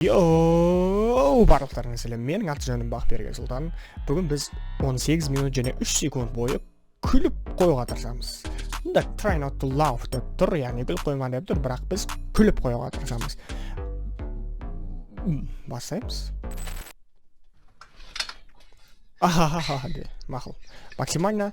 ЙОООУ, барлықтарыңа сәлем, менің аты-жөнім Жылдан. Бүгін біз 18 минут және 3 секунд бойы күліп қоюға тырысамыз. Мұнда try not to laugh деп тұр, яғни күліп қойма деп тұр, бірақ біз күліп қоюға тырысамыз. Бастаймыз. Ахахаха де, мақұл. Максимально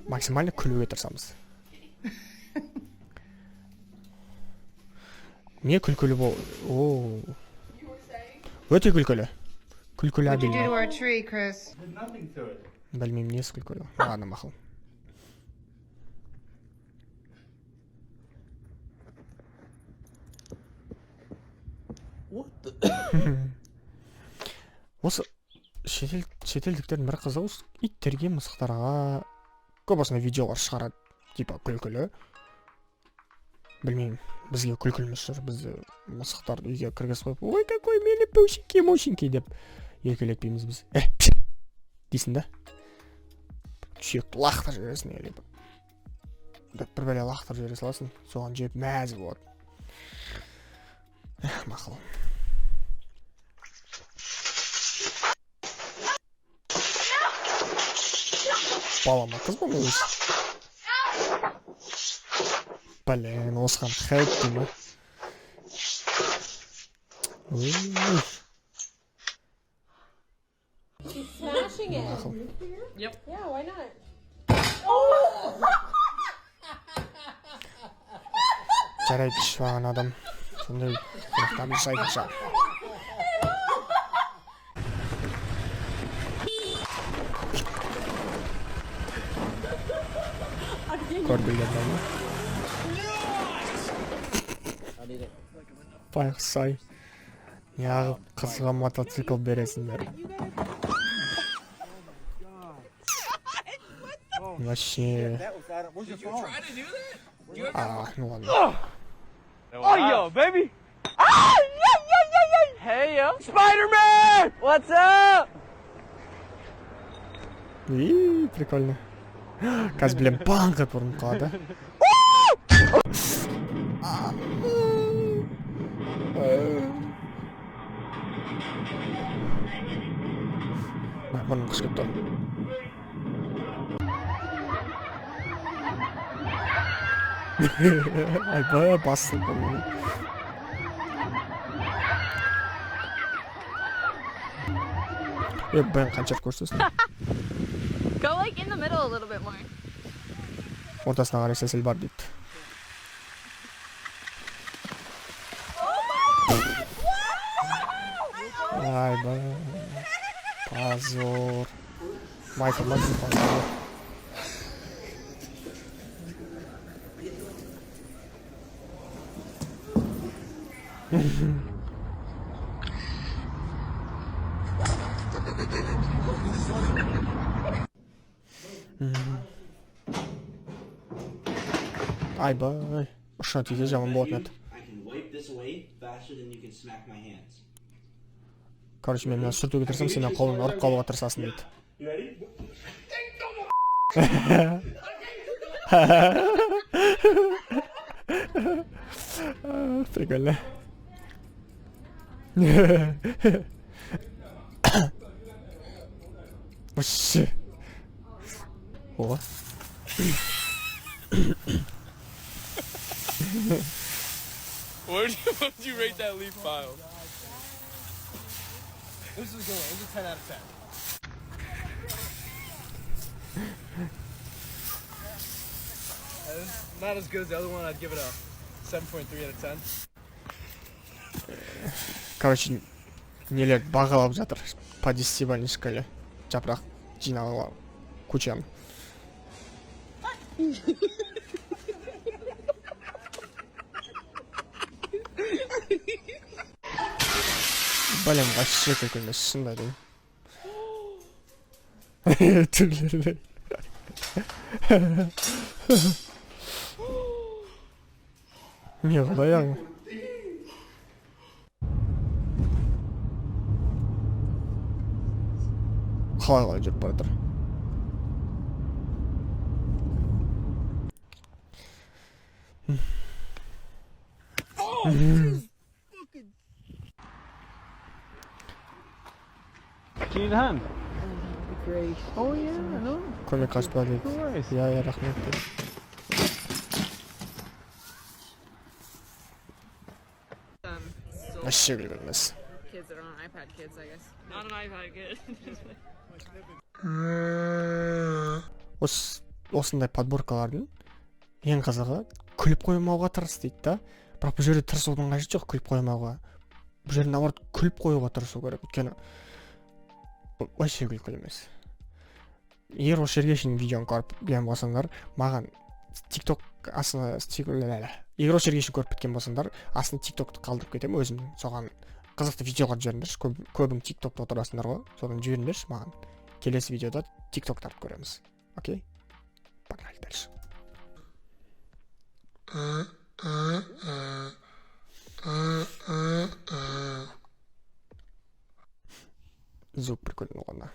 максимально күлуге тырысамыз. Не күлкілі бол? Өте күлкілі. Күлкілі әбілі. Білмейм, несі күлкілі. Ладно, мақыл. Осы шетелдіктердің бір қызы иттерге, мысықтарға көп осындай видеолар шығарады, типа күлкілі. Білмеймін, бізге күлкіліміз жүр, бізді мысықтарды үйге кіргізіп қойып, ой, какой милый мощенький деп еркелетпейміз біз. Дейсің да? Сүйекті лақтыр жібересің, бір бәле лақтыр жібере саласың, соған жеп мәзі болады. Мақыл. Балама қыз ба өз? Блин, осыған қайтты ма? She's smashing it. Yep. Yeah, why not? Жарайды, шуаған адам. Сондай қонақтан жасайтын шығар. Көрдіңдер ма? Байқысай, неғып қызға мотоцикл бересіңдер. Вообще. Ну ладно. Oh, yo, baby! Ah, yeah! Hey, yo! Spider-Man! What's up? Прикольно. Қазір білем, банк әпірін қады. Бұның қыш кетті. Айбай, басып бұның. Бән қаншар көрсесін. Go like in the middle a little bit more. Ортасына қарай сәсіл бар дейді. Айбай. Позор. Майкл позор. Айбай. Ұшына тизе жаман болатын еді. Короче, мен сүртуге тырсам, сенен қолын ұрып қалуға тырсасын дейді. Прикольно. Вообще. О. Where would you rate that leaf file? This is good. This is a 10 out of 10. Not as good as the other one. I'd give it a 7.3 out of 10. Короче, нелер бағалап жатыр по 10-бальной шкале. Жапырақ жинауға кучаны. Блин, вообще какой-то шындайдың. Түрлері. Не құдай ағым. Қалай жүріп бара жатыр. Do you need a hand? Great. Oh yeah, no. Көмек қашпа дейді. Nice. Иә, рахмет дейді. Вообще күлген емес. Kids that are on iPad kids, I guess. Not an iPad kid. Осындай подборкалардың ең қызығы күліп қоймауға тырыс дейді да. Бірақ бұл жерде тырысудың қажеті жоқ күліп қоймауға. Бұл жерде наоборот күліп қоюға тырысу керек. Өйткені вообще күлкілі емес. Егер осы жерге шейін видеоны көріп білген болсаңдар, маған TikTok астына егер осы жерге шейін көріп біткен болсаңдар, астына TikTokты қалдырып кетемін өзімнің. Соған қызықты видеолар жіберіңдерші. Көбің TikTokта отырасыңдар ғой. Содан жіберіңдерші маған. Келесі видеода TikToктарды көреміз. Окей? Погнали дальше. Звук прикольный, ладно.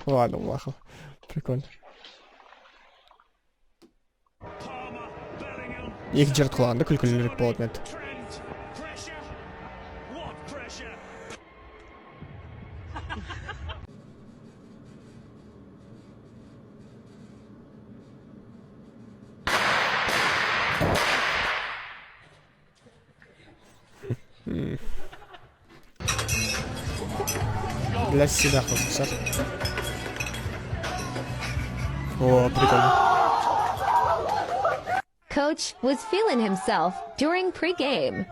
Ладно, махал. Прикольно. Екі жерді құлағанда күлкілірек болатын еді. Для себя хочется. О, прикольно. Coach was feeling himself during pregame.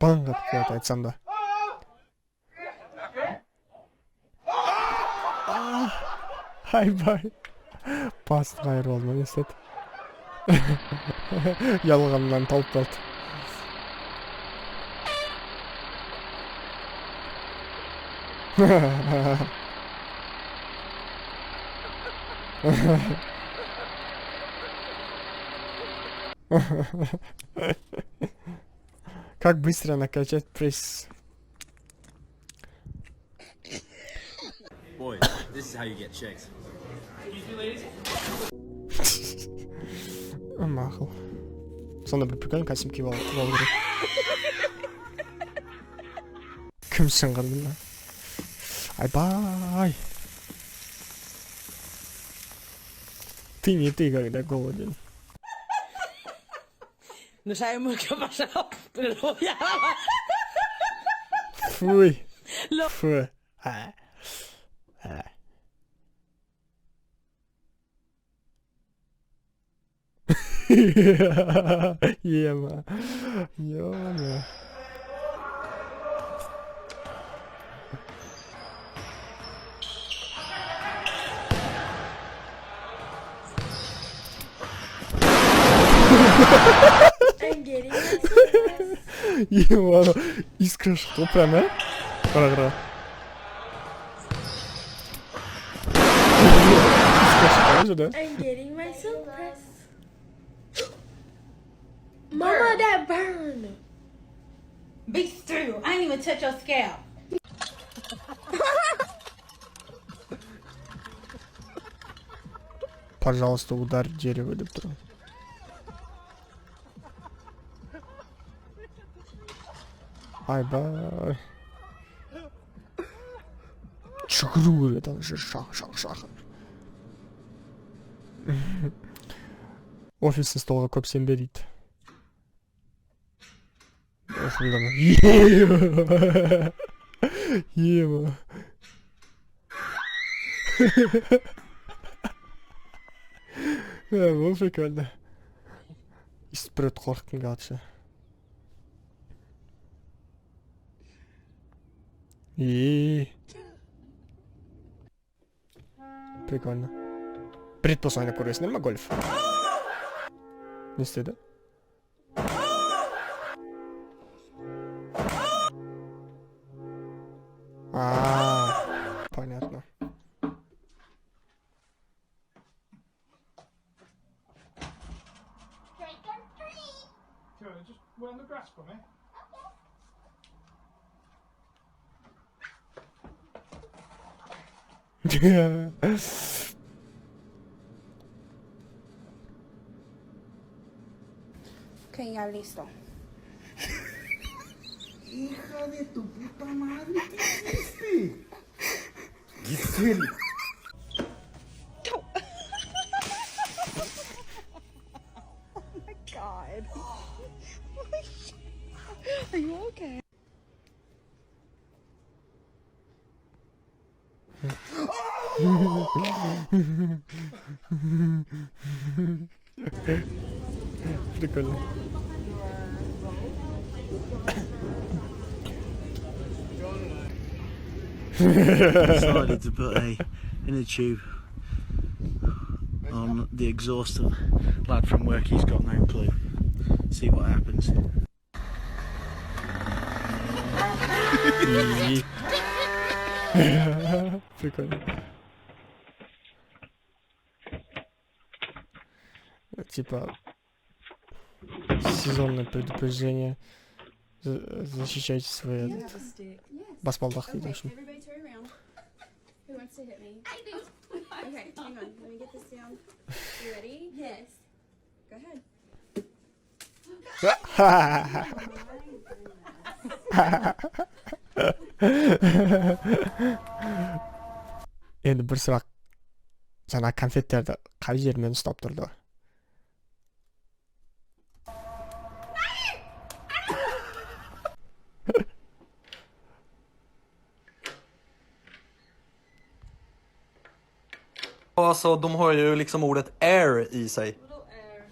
Банга какая-то айтсам да. Ай-бай. Пас қайыр болма несет. Ялғаннан тауып қалды. Как быстро накачать пресс? Boy, this is how you get chicks. Махал. Сонда бір прикольный костюм киіп алу керек. Кім сынған білмеймін. Ай-бай. Ты не ты, когда голоден. No sabemos qué ha pasado, pero ya. Фуй. Фу. Ема. Ема. Ема. Искра шықты прям, а? Қара. Искра шықты да? I'm getting myself pressed. Mama, that burn. Be still. I ain't even touch your scalp. Пожалуйста, ударь дерево, деп тұрмын. Ай-бай. Чүгіру керек ана жер шақ. Офисный столға көп сенбе дейді. Ема. Бұл прикольно. Испрет қорықтың қатшы. Прикольно. Предпоследний ойнап көресіңдер ма гольф? Не істеді? Понятно. Ok, ya listo. Hija de tu puta madre, ¿qué hiciste? Giselle. God. Are you okay? Прикольно. Decided to put a inner tube on the exhaust of lad from work. He's got no clue. See what happens. Прикольно. Типа сезонное предупреждение. Защищайте свои баспалдах дейді, в общем. Everybody turn around. Who wants to hit me? I do. Okay, hang on. Let me get this down. You ready? Yes. Go ahead. Енді бір сұрақ. Жаңа конфеттерді қай жермен ұстап тұрды? Alltså, de har ju liksom ordet air i sig. Vadå air?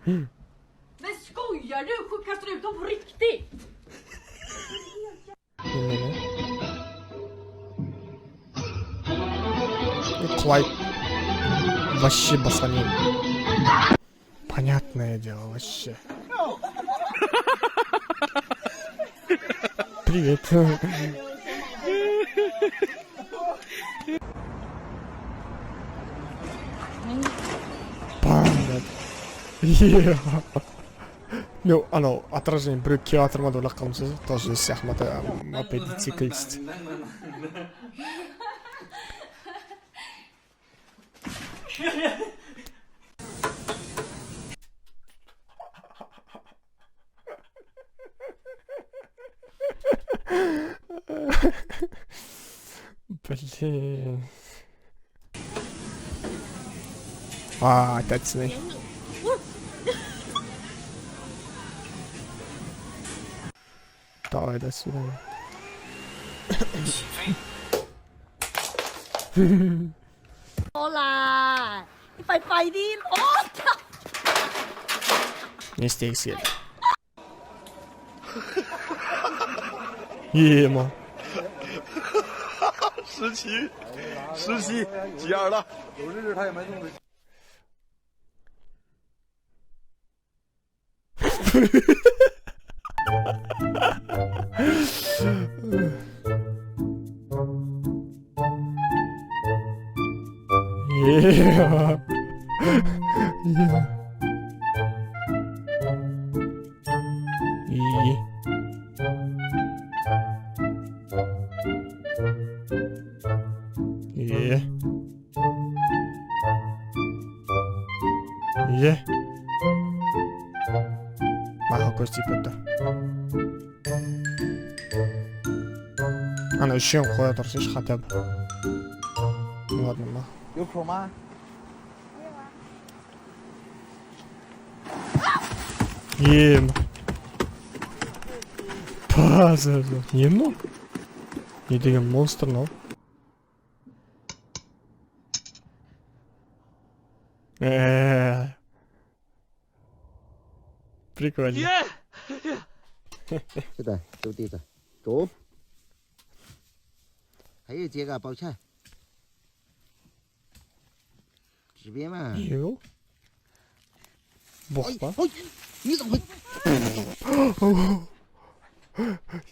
Men skojar du? Kastar du ut dem på riktigt? Клайд. Вообще басанин. Понятное дело, вообще. Привет. Панда. Ну, отражение біреу келіп жатыр ма деп ойлап қалдым, тоже сияқты мопед секілдісті. Блин. Опять с ней. Давай до свидания. Hola. If I fight in, Не стейся. Ема. 17几样了？有日他也没弄的。Мага көз тиіп кетті. Ана үшеуін қоя тұрсайшы хотя бы. Ладно, ма. 有口吗？ Ем. Пазар. Не мынау? Не деген монстр мынау? Прикольно. 是的，走地的，走。还有这个抱歉，这边嘛。哟。Бог па? 你怎么会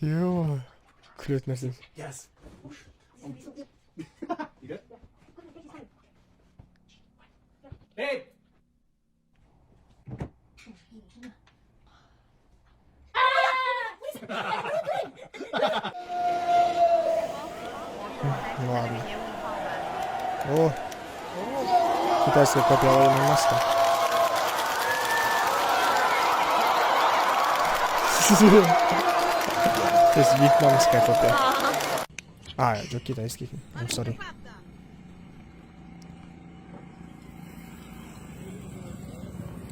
？Ё. Күлетін нәрсе. Yes. You good? Hey! Ну ладно. О! Китайская копия лайна маска. То есть вьетнамская копия. А, это китайский. I'm sorry.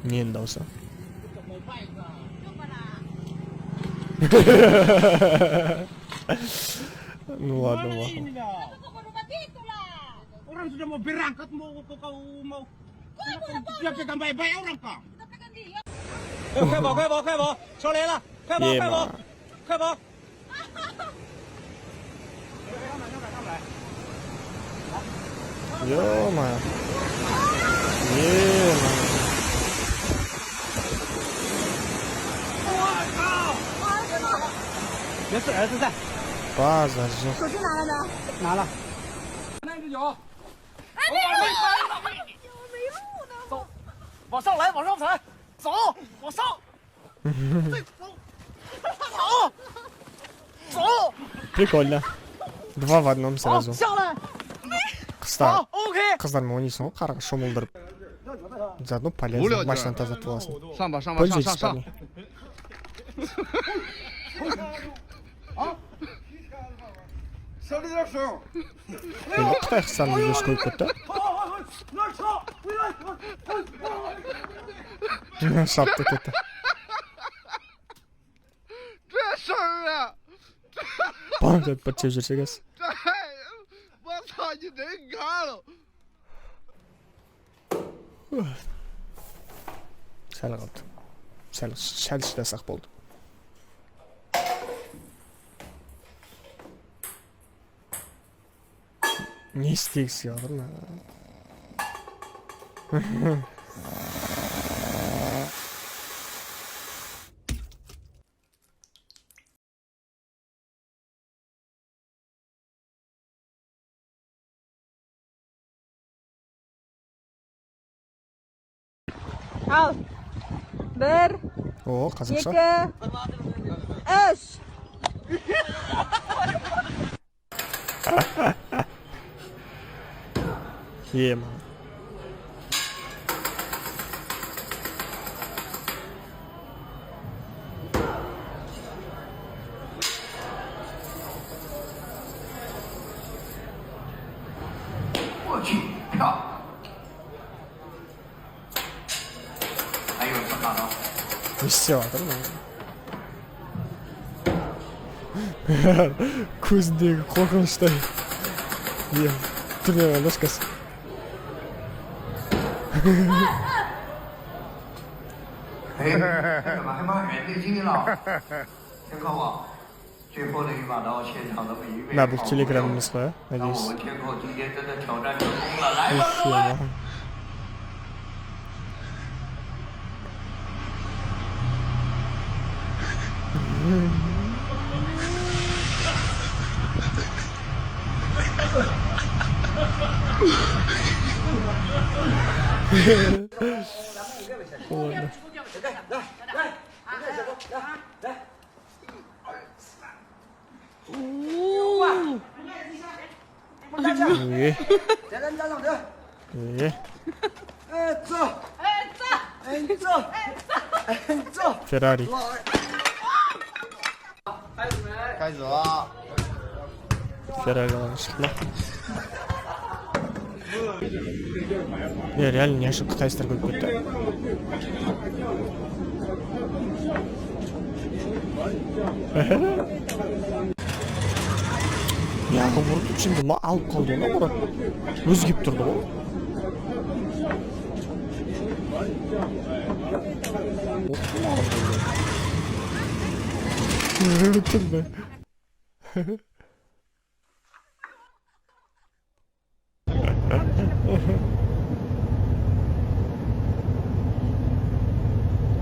Мен даусы. Ну ладно, ладно. Orang sudah mau berangkat, mau要pegang baik-baik orang kah? 快跑快跑快跑，车来了，快跑快跑快跑！Ё-моё. Ё-моё. 没事，儿子在。База же. 手机拿了没？拿了。那只脚。哎，没路呢。走，往上来，往上踩，走，往上。再走。走。 Прикольно. Два в одном сразу. 下来。 Қыздармен ойнайсың ғой, қарға шомылдырып. Заодно полезно, машинаны тазартып аласың. 上吧上吧上 Пользуйтесь, 上上。 парни. Енді Қытай қыздарының видеосы көбейіп кетті. Шапты кетті. 这事儿啊！ Банк етіп бір теу жүрсе кәз. 我操，你真干了！ Сәл қалды. Сәл шыдасақ болды. Не істегісі қалыр ма? Ал. 1, О, қазақша. 2, 3. Ема. Не істеватыр ма? Көзіндегі қорқыныштай. Түрме ложкасы. На, бұл телеграм емес қой, надеюсь. Ладно. Феррари. 开始了。 Феррари шықты. Реально не ашық қытайстар көп кетті. Яғы ұрып үшінді алып қалды оны ұрып. Өзгеп тұрды ғой. Өтілді.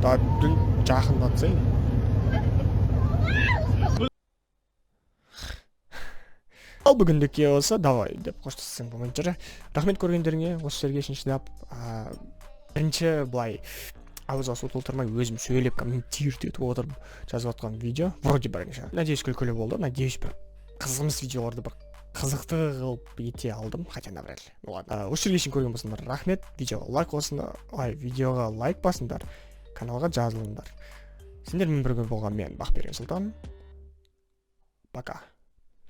Да, жақындатсай. Ал бүгіндікке болса давай деп қоштассаң болмайтын шығар. Рахмет көргендеріңе, осы жерге шейін шыдап. Бірінші былай ауызға су толтырмай өзім сөйлеп комментировать етіп отырып жазып отқан видео вроде бірінші. Надеюсь, күлкілі болды. Надеюсь, бір қызғымыз видеоларды бір қызықты қылып ете алдым, хотя навряд ли. Ну ладно. Осы жерге шейін көрген болсаңдар рахмет. Видеоға лайк басыңдар, каналға жазылыңдар. Сендермен бірге болған мен Бақберген Сұлтан. Пока.